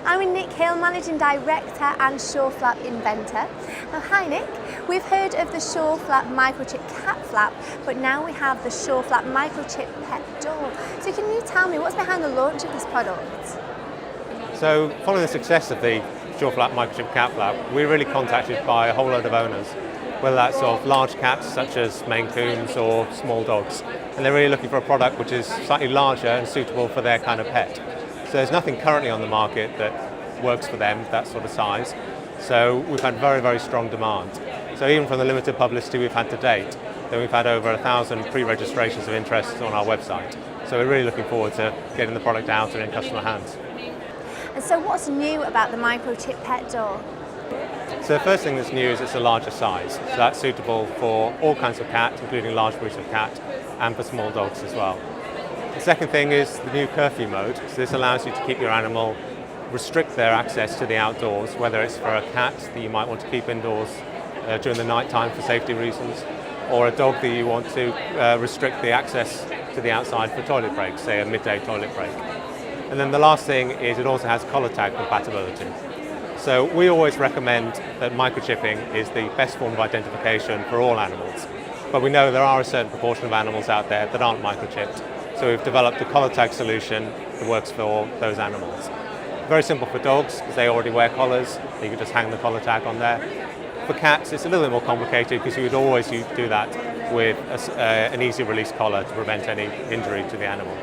I'm with Nick Hill, Managing Director and Sureflap inventor. Now, hi Nick, we've heard of the Sureflap microchip cat flap, but now we have the Sureflap microchip pet door. So can you tell me what's behind the launch of this product? So following the success of the Sureflap microchip cat flap, we're really contacted by a whole load of owners, whether that's of large cats such as Maine Coons or small dogs. And they're really looking for a product which is slightly larger and suitable for their kind of pet. So there's nothing currently on the market that works for them, that sort of size. So we've had very, very strong demand. So even from the limited publicity we've had to date, then we've had over 1,000 pre-registrations of interest on our website. So we're really looking forward to getting the product out and in customer hands. And so what's new about the microchip pet door? So the first thing that's new is it's a larger size. So that's suitable for all kinds of cats, including large breeds of cat, and for small dogs as well. The second thing is the new curfew mode. So this allows you to keep your animal, restrict their access to the outdoors, whether it's for a cat that you might want to keep indoors during the night time for safety reasons, or a dog that you want to restrict the access to the outside for toilet breaks, say a midday toilet break. And then the last thing is it also has collar tag compatibility. So we always recommend that microchipping is the best form of identification for all animals. But we know there are a certain proportion of animals out there that aren't microchipped. So we've developed a collar tag solution that works for those animals. Very simple for dogs, because they already wear collars. You can just hang the collar tag on there. For cats, it's a little bit more complicated because you would always do that with an easy release collar to prevent any injury to the animal.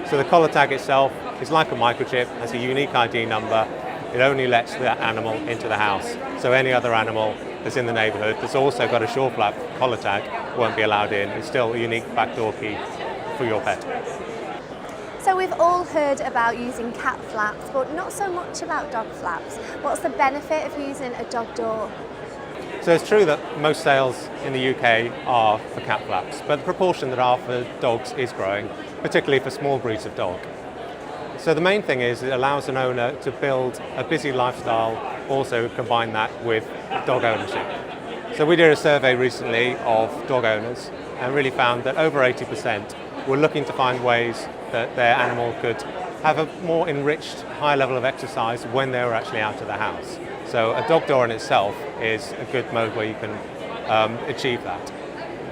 So the collar tag itself is like a microchip, has a unique ID number. It only lets that animal into the house. So any other animal that's in the neighbourhood that's also got a Sureflap collar tag won't be allowed in. It's still a unique backdoor key for your pet. So we've all heard about using cat flaps, but not so much about dog flaps. What's the benefit of using a dog door? So it's true that most sales in the UK are for cat flaps, but the proportion that are for dogs is growing, particularly for small breeds of dog. So the main thing is it allows an owner to build a busy lifestyle, also combine that with dog ownership. So we did a survey recently of dog owners and really found that over 80% were looking to find ways that their animal could have a more enriched, high level of exercise when they were actually out of the house. So a dog door in itself is a good mode where you can achieve that.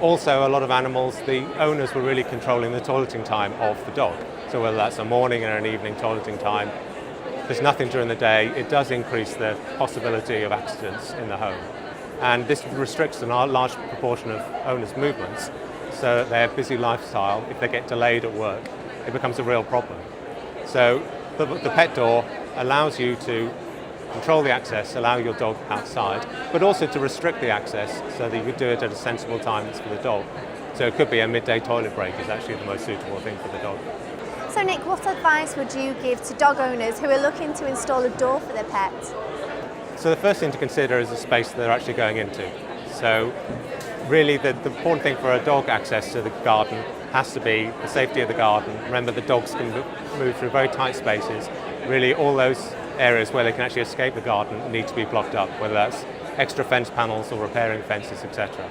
Also, a lot of animals, the owners were really controlling the toileting time of the dog. So whether that's a morning or an evening toileting time, there's nothing during the day. It does increase the possibility of accidents in the home. And this restricts a large proportion of owners' movements, so that their busy lifestyle, if they get delayed at work, it becomes a real problem. So the pet door allows you to control the access, allow your dog outside, but also to restrict the access so that you could do it at a sensible time that's for the dog. So it could be a midday toilet break is actually the most suitable thing for the dog. So Nick, what advice would you give to dog owners who are looking to install a door for their pet? So the first thing to consider is the space that they're actually going into. So really the important thing for a dog access to the garden has to be the safety of the garden. Remember, the dogs can move through very tight spaces. Really all those areas where they can actually escape the garden need to be blocked up, whether that's extra fence panels or repairing fences, etc.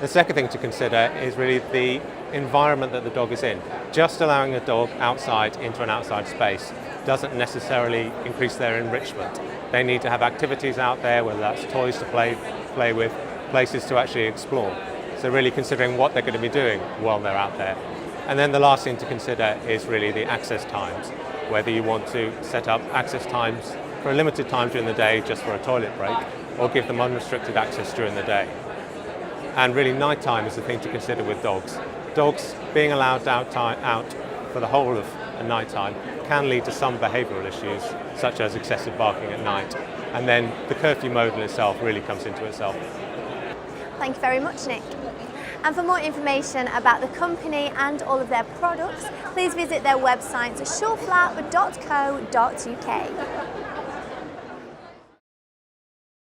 The second thing to consider is really the environment that the dog is in. Just allowing a dog outside into an outside space doesn't necessarily increase their enrichment. They need to have activities out there, whether that's toys to play with, places to actually explore. So really considering what they're going to be doing while they're out there. And then the last thing to consider is really the access times, whether you want to set up access times for a limited time during the day just for a toilet break, or give them unrestricted access during the day. And really nighttime is the thing to consider with dogs. Dogs being allowed out for the whole of a nighttime can lead to some behavioural issues, such as excessive barking at night. And then the curfew mode in itself really comes into itself. Thank you very much, Nick. And for more information about the company and all of their products, please visit their website at sureflap.co.uk.